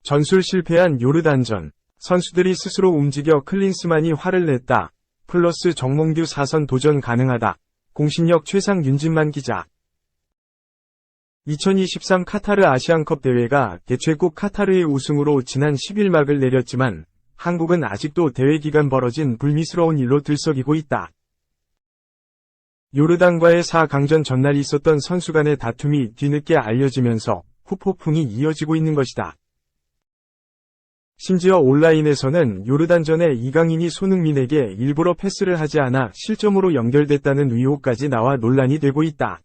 전술 실패한 요르단전. 선수들이 스스로 움직여 클린스만이 화를 냈다. 플러스 정몽규 4선 도전 가능하다. 공신력 최상 윤진만 기자. 2023 카타르 아시안컵 대회가 개최국 카타르의 우승으로 지난 10일 막을 내렸지만 한국은 아직도 대회 기간 벌어진 불미스러운 일로 들썩이고 있다. 요르단과의 4강전 전날 있었던 선수 간의 다툼이 뒤늦게 알려지면서 후폭풍이 이어지고 있는 것이다. 심지어 온라인에서는 요르단전에 이강인이 손흥민에게 일부러 패스를 하지 않아 실점으로 연결됐다는 의혹까지 나와 논란이 되고 있다.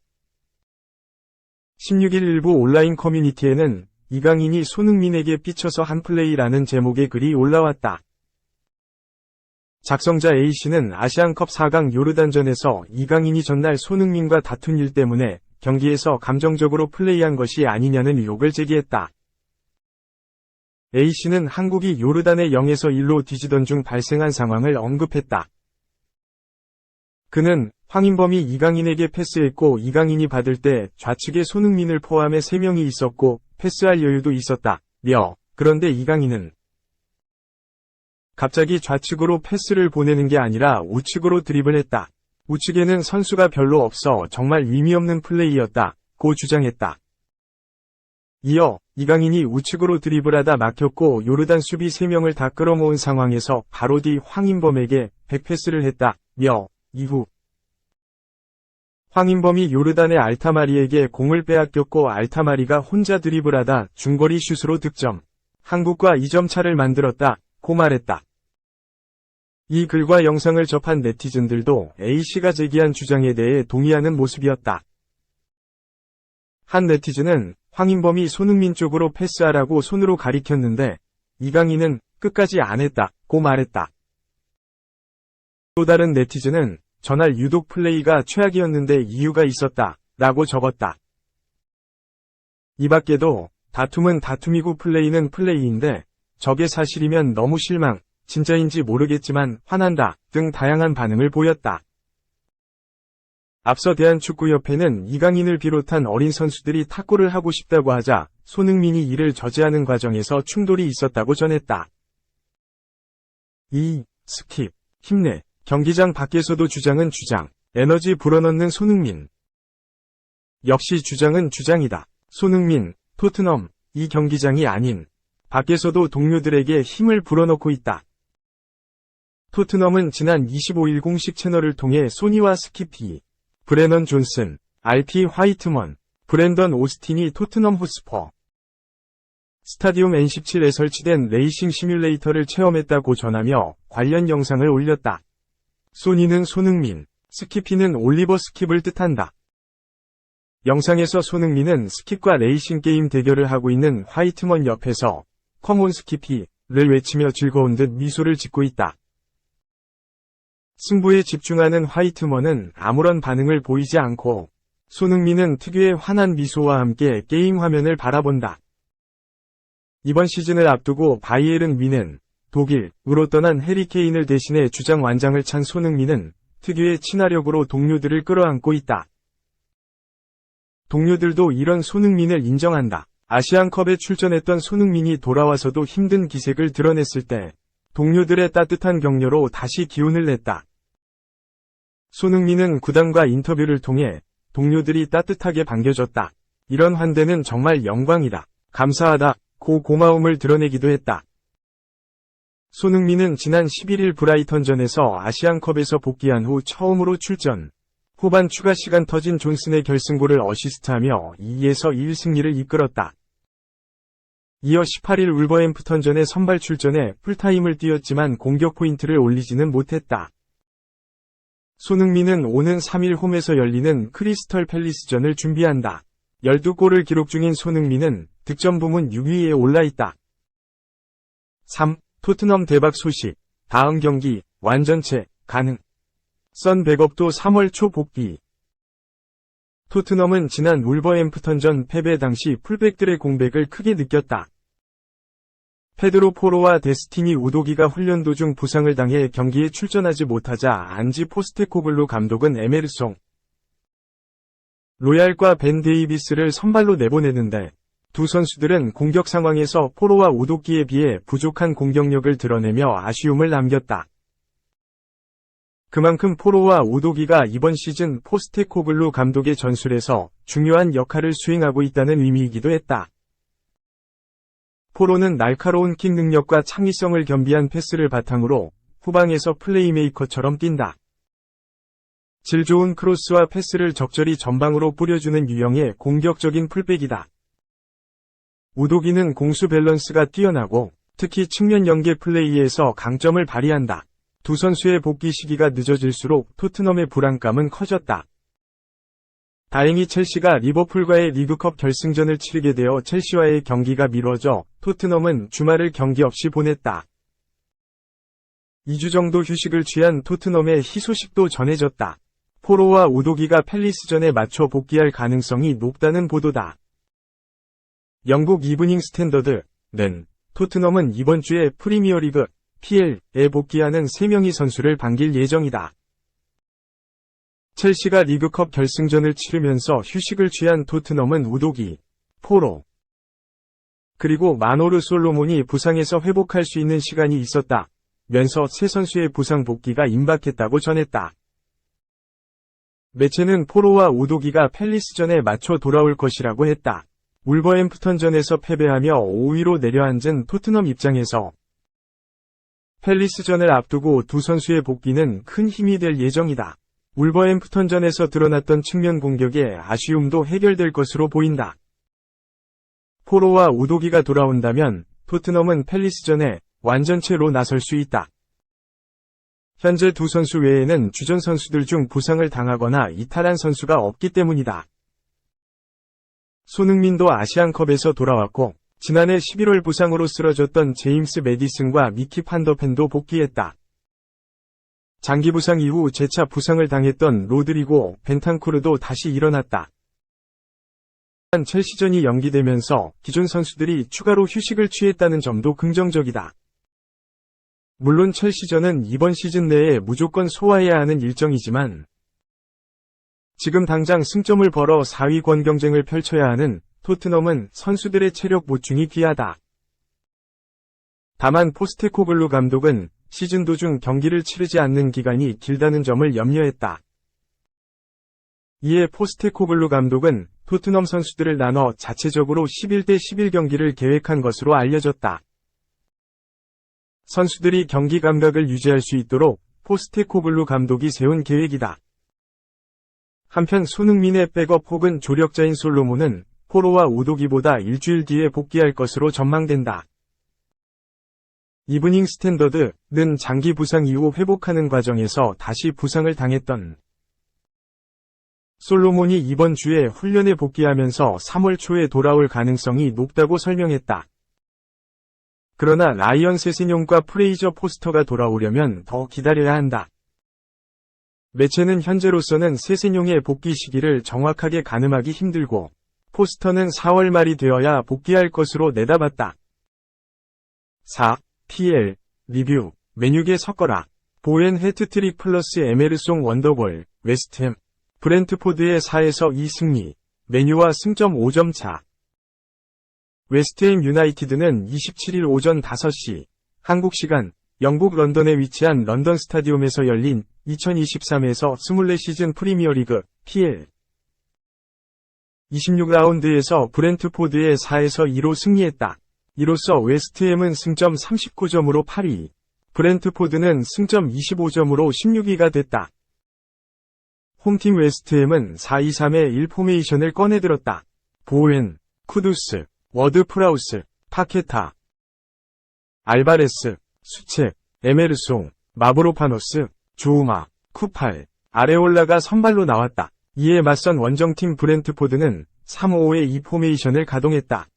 16일 일부 온라인 커뮤니티에는 이강인이 손흥민에게 삐쳐서 한 플레이라는 제목의 글이 올라왔다. 작성자 A씨는 아시안컵 4강 요르단전에서 이강인이 전날 손흥민과 다툰 일 때문에 경기에서 감정적으로 플레이한 것이 아니냐는 의혹을 제기했다. A씨는 한국이 요르단의 0에서 1로 뒤지던 중 발생한 상황을 언급했다. 그는 황인범이 이강인에게 패스했고 이강인이 받을 때 좌측에 손흥민을 포함해 3명이 있었고 패스할 여유도 있었다. 그런데 이강인은 갑자기 좌측으로 패스를 보내는 게 아니라 우측으로 드리블했다. 우측에는 선수가 별로 없어 정말 의미 없는 플레이였다. 고 주장했다. 이어 이강인이 우측으로 드리블하다 막혔고 요르단 수비 3명을 다 끌어모은 상황에서 바로 뒤 황인범에게 백패스를 했다. 이후 황인범이 요르단의 알타마리에게 공을 빼앗겼고 알타마리가 혼자 드리블하다 중거리 슛으로 득점. 한국과 2점 차를 만들었다. 고 말했다. 이 글과 영상을 접한 네티즌들도 A씨가 제기한 주장에 대해 동의하는 모습이었다. 한 네티즌은 황인범이 손흥민 쪽으로 패스하라고 손으로 가리켰는데 이강인은 끝까지 안 했다. 고 말했다. 또 다른 네티즌은 전날 유독 플레이가 최악이었는데 이유가 있었다. 라고 적었다. 이 밖에도 다툼은 다툼이고 플레이는 플레이인데 저게 사실이면 너무 실망, 진짜인지 모르겠지만 화난다 등 다양한 반응을 보였다. 앞서 대한축구협회는 이강인을 비롯한 어린 선수들이 탁구를 하고 싶다고 하자 손흥민이 이를 저지하는 과정에서 충돌이 있었다고 전했다. 스킵, 힘내. 경기장 밖에서도 주장은 주장. 에너지 불어넣는 손흥민. 역시 주장은 주장이다. 손흥민, 토트넘, 이 경기장이 아닌 밖에서도 동료들에게 힘을 불어넣고 있다. 토트넘은 지난 25일 공식 채널을 통해 소니와 스키피, 브레넌 존슨, RP 화이트먼, 브랜던 오스틴이 토트넘 호스퍼 스타디움 N17에 설치된 레이싱 시뮬레이터를 체험했다고 전하며 관련 영상을 올렸다. 소니는 손흥민, 스키피는 올리버 스킵을 뜻한다. 영상에서 손흥민은 스킵과 레이싱 게임 대결을 하고 있는 화이트먼 옆에서 컴온 스키피를 외치며 즐거운 듯 미소를 짓고 있다. 승부에 집중하는 화이트먼은 아무런 반응을 보이지 않고 손흥민은 특유의 환한 미소와 함께 게임 화면을 바라본다. 이번 시즌을 앞두고 바이에른 뮌헨, 독일으로 떠난 해리 케인을 대신해 주장 완장을 찬 손흥민은 특유의 친화력으로 동료들을 끌어안고 있다. 동료들도 이런 손흥민을 인정한다. 아시안컵에 출전했던 손흥민이 돌아와서도 힘든 기색을 드러냈을 때 동료들의 따뜻한 격려로 다시 기운을 냈다. 손흥민은 구단과 인터뷰를 통해 동료들이 따뜻하게 반겨줬다. 이런 환대는 정말 영광이다. 감사하다. 고 고마움을 드러내기도 했다. 손흥민은 지난 11일 브라이턴전에서 아시안컵에서 복귀한 후 처음으로 출전. 후반 추가 시간 터진 존슨의 결승골을 어시스트하며 2에서 1 승리를 이끌었다. 이어 18일 울버햄프턴전에 선발 출전해 풀타임을 뛰었지만 공격 포인트를 올리지는 못했다. 손흥민은 오는 3일 홈에서 열리는 크리스털 팰리스전을 준비한다. 12골을 기록 중인 손흥민은 득점 부문 6위에 올라있다. 3. 토트넘 대박 소식. 다음 경기 완전체 가능. 선 백업도 3월 초 복귀. 토트넘은 지난 울버햄프턴전 패배 당시 풀백들의 공백을 크게 느꼈다. 페드로 포로와 데스티니 우도기가 훈련 도중 부상을 당해 경기에 출전하지 못하자 안지 포스테코글루 감독은 에메르송 로얄과 벤 데이비스를 선발로 내보내는데 두 선수들은 공격 상황에서 포로와 우도기에 비해 부족한 공격력을 드러내며 아쉬움을 남겼다. 그만큼 포로와 우도기가 이번 시즌 포스테코글루 감독의 전술에서 중요한 역할을 수행하고 있다는 의미이기도 했다. 포로는 날카로운 킥 능력과 창의성을 겸비한 패스를 바탕으로 후방에서 플레이메이커처럼 뛴다. 질 좋은 크로스와 패스를 적절히 전방으로 뿌려주는 유형의 공격적인 풀백이다. 우도기는 공수 밸런스가 뛰어나고 특히 측면 연계 플레이에서 강점을 발휘한다. 두 선수의 복귀 시기가 늦어질수록 토트넘의 불안감은 커졌다. 다행히 첼시가 리버풀과의 리그컵 결승전을 치르게 되어 첼시와의 경기가 미뤄져 토트넘은 주말을 경기 없이 보냈다. 2주 정도 휴식을 취한 토트넘의 희소식도 전해졌다. 포로와 우도기가 팰리스전에 맞춰 복귀할 가능성이 높다는 보도다. 영국 이브닝 스탠더드는 토트넘은 이번 주에 프리미어리그 PL에 복귀하는 3명의 선수를 반길 예정이다. 첼시가 리그컵 결승전을 치르면서 휴식을 취한 토트넘은 우도기, 포로, 그리고 마노르 솔로몬이 부상에서 회복할 수 있는 시간이 있었다 면서 세 선수의 부상 복귀가 임박했다고 전했다. 매체는 포로와 우도기가 팰리스전에 맞춰 돌아올 것이라고 했다. 울버햄프턴전에서 패배하며 5위로 내려앉은 토트넘 입장에서 팰리스전을 앞두고 두 선수의 복귀는 큰 힘이 될 예정이다. 울버햄프턴전에서 드러났던 측면 공격의 아쉬움도 해결될 것으로 보인다. 포로와 우도기가 돌아온다면 토트넘은 팰리스전에 완전체로 나설 수 있다. 현재 두 선수 외에는 주전 선수들 중 부상을 당하거나 이탈한 선수가 없기 때문이다. 손흥민도 아시안컵에서 돌아왔고 지난해 11월 부상으로 쓰러졌던 제임스 매디슨과 미키 판더펜도 복귀했다. 장기 부상 이후 재차 부상을 당했던 로드리고 벤탄쿠르도 다시 일어났다. 첼시전이 연기되면서 기존 선수들이 추가로 휴식을 취했다는 점도 긍정적이다. 물론 첼시전은 이번 시즌 내에 무조건 소화해야 하는 일정이지만 지금 당장 승점을 벌어 4위권 경쟁을 펼쳐야 하는 토트넘은 선수들의 체력 보충이 귀하다. 다만 포스테코글루 감독은 시즌 도중 경기를 치르지 않는 기간이 길다는 점을 염려했다. 이에 포스테코글루 감독은 토트넘 선수들을 나눠 자체적으로 11대 11 경기를 계획한 것으로 알려졌다. 선수들이 경기 감각을 유지할 수 있도록 포스테코글루 감독이 세운 계획이다. 한편 손흥민의 백업 혹은 조력자인 솔로몬은 포로와 우도기보다 일주일 뒤에 복귀할 것으로 전망된다. 이브닝 스탠더드는 장기 부상 이후 회복하는 과정에서 다시 부상을 당했던 솔로몬이 이번 주에 훈련에 복귀하면서 3월 초에 돌아올 가능성이 높다고 설명했다. 그러나 라이언 세세뇽과 프레이저 포스터가 돌아오려면 더 기다려야 한다. 매체는 현재로서는 세세뇽의 복귀 시기를 정확하게 가늠하기 힘들고 포스터는 4월 말이 되어야 복귀할 것으로 내다봤다. 4. PL 리뷰 메뉴게 섞어라. 보엔 해트트릭 플러스 에메르송 원더골 웨스트햄 브렌트포드의 4에서 2 승리 메뉴와 승점 5점 차. 웨스트햄 유나이티드는 27일 오전 5시 한국 시간 영국 런던에 위치한 런던 스타디움에서 열린 2023에서 24 시즌 프리미어리그 PL 26라운드에서 브렌트포드의 4에서 2로 승리했다. 이로써 웨스트햄은 승점 39점으로 8위, 브렌트포드는 승점 25점으로 16위가 됐다. 홈팀 웨스트햄은 4-2-3-1 포메이션을 꺼내들었다. 보웬, 쿠두스, 워드 프라우스, 파케타, 알바레스, 수체, 에메르송, 마브로파노스, 조우마, 쿠팔, 아레올라가 선발로 나왔다. 이에 맞선 원정팀 브렌트포드는 3-5-2 포메이션을 가동했다.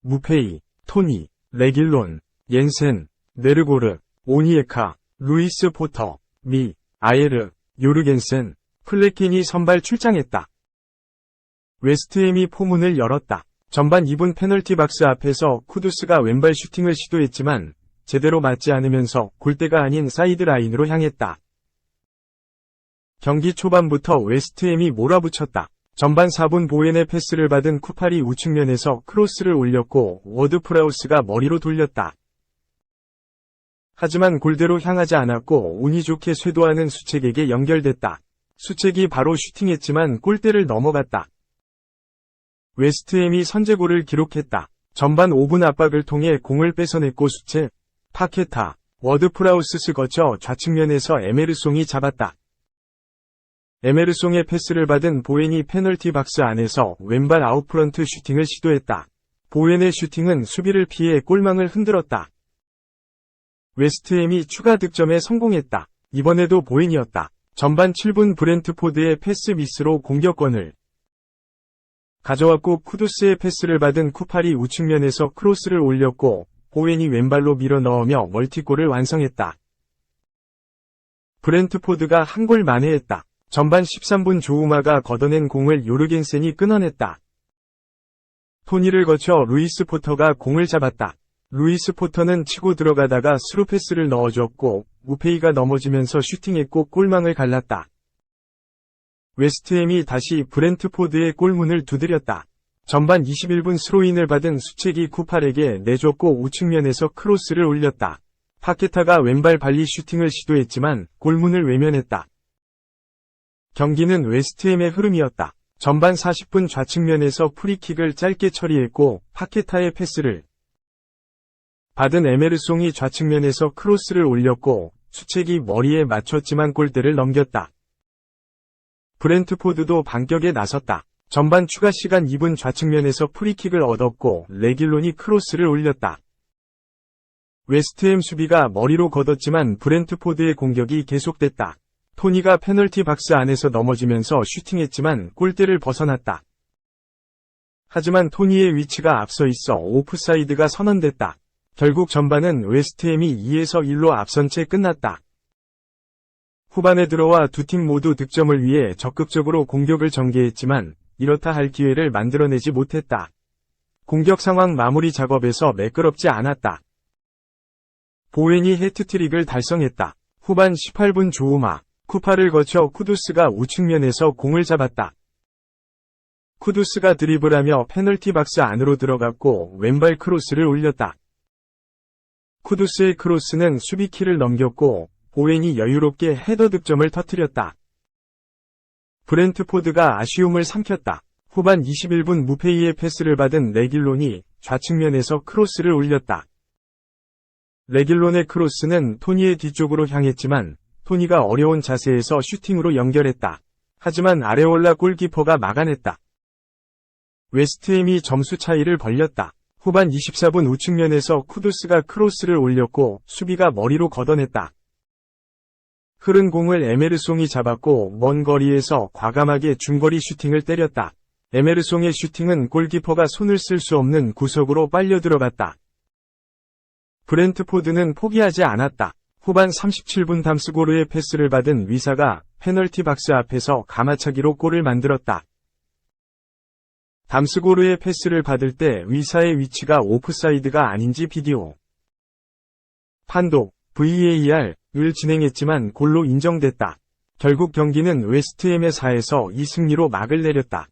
무페이, 토니, 레길론, 옌센, 네르고르, 오니에카, 루이스 포터, 미, 아예르, 요르겐센, 플레킨이 선발 출장했다. 웨스트햄이 포문을 열었다. 전반 2분 페널티 박스 앞에서 쿠두스가 왼발 슈팅을 시도했지만 제대로 맞지 않으면서 골대가 아닌 사이드 라인으로 향했다. 경기 초반부터 웨스트햄이 몰아붙였다. 전반 4분 보웬의 패스를 받은 쿠팔이 우측면에서 크로스를 올렸고 워드-프라우스가 머리로 돌렸다. 하지만 골대로 향하지 않았고 운이 좋게 쇄도하는 수책에게 연결됐다. 수책이 바로 슈팅했지만 골대를 넘어갔다. 웨스트햄이 선제골을 기록했다. 전반 5분 압박을 통해 공을 뺏어냈고 수책, 파케타, 워드-프라우스를 거쳐 좌측면에서 에메르송이 잡았다. 에메르송의 패스를 받은 보웬이 페널티 박스 안에서 왼발 아웃프런트 슈팅을 시도했다. 보웬의 슈팅은 수비를 피해 골망을 흔들었다. 웨스트햄이 추가 득점에 성공했다. 이번에도 보웬이었다. 전반 7분 브렌트포드의 패스 미스로 공격권을 가져왔고 쿠두스의 패스를 받은 쿠팔이 우측면에서 크로스를 올렸고 보웬이 왼발로 밀어 넣으며 멀티골을 완성했다. 브렌트포드가 한 골 만회했다. 전반 13분 조우마가 걷어낸 공을 요르겐센이 끊어냈다. 토니를 거쳐 루이스 포터가 공을 잡았다. 루이스 포터는 치고 들어가다가 스루 패스를 넣어줬고 무페이가 넘어지면서 슈팅했고 골망을 갈랐다. 웨스트햄이 다시 브렌트포드의 골문을 두드렸다. 전반 21분 스로인을 받은 수책이 쿠팔에게 내줬고 우측면에서 크로스를 올렸다. 파케타가 왼발 발리 슈팅을 시도했지만 골문을 외면했다. 경기는 웨스트햄의 흐름이었다. 전반 40분 좌측면에서 프리킥을 짧게 처리했고 파케타의 패스를 받은 에메르송이 좌측면에서 크로스를 올렸고 수책이 머리에 맞췄지만 골대를 넘겼다. 브렌트포드도 반격에 나섰다. 전반 추가 시간 2분 좌측면에서 프리킥을 얻었고 레길론이 크로스를 올렸다. 웨스트햄 수비가 머리로 걷었지만 브렌트포드의 공격이 계속됐다. 토니가 페널티 박스 안에서 넘어지면서 슈팅했지만 골대를 벗어났다. 하지만 토니의 위치가 앞서 있어 오프사이드가 선언됐다. 결국 전반은 웨스트햄이 2에서 1로 앞선 채 끝났다. 후반에 들어와 두 팀 모두 득점을 위해 적극적으로 공격을 전개했지만 이렇다 할 기회를 만들어내지 못했다. 공격 상황 마무리 작업에서 매끄럽지 않았다. 보웬이 해트트릭을 달성했다. 후반 18분 조우마, 쿠파를 거쳐 쿠두스가 우측면에서 공을 잡았다. 쿠두스가 드리블하며 페널티 박스 안으로 들어갔고 왼발 크로스를 올렸다. 쿠두스의 크로스는 수비키를 넘겼고 보웬이 여유롭게 헤더 득점을 터뜨렸다. 브렌트포드가 아쉬움을 삼켰다. 후반 21분 무페이의 패스를 받은 레길론이 좌측면에서 크로스를 올렸다. 레길론의 크로스는 토니의 뒤쪽으로 향했지만 토니가 어려운 자세에서 슈팅으로 연결했다. 하지만 아레올라 골키퍼가 막아냈다. 웨스트햄이 점수 차이를 벌렸다. 후반 24분 우측면에서 쿠두스가 크로스를 올렸고 수비가 머리로 걷어냈다. 흐른 공을 에메르송이 잡았고 먼 거리에서 과감하게 중거리 슈팅을 때렸다. 에메르송의 슈팅은 골키퍼가 손을 쓸 수 없는 구석으로 빨려 들어갔다. 브렌트포드는 포기하지 않았다. 후반 37분 담스고르의 패스를 받은 위사가 페널티 박스 앞에서 가마차기로 골을 만들었다. 담스고르의 패스를 받을 때 위사의 위치가 오프사이드가 아닌지 비디오 판독 VAR을 진행했지만 골로 인정됐다. 결국 경기는 웨스트햄의 4에서 2 승리로 막을 내렸다.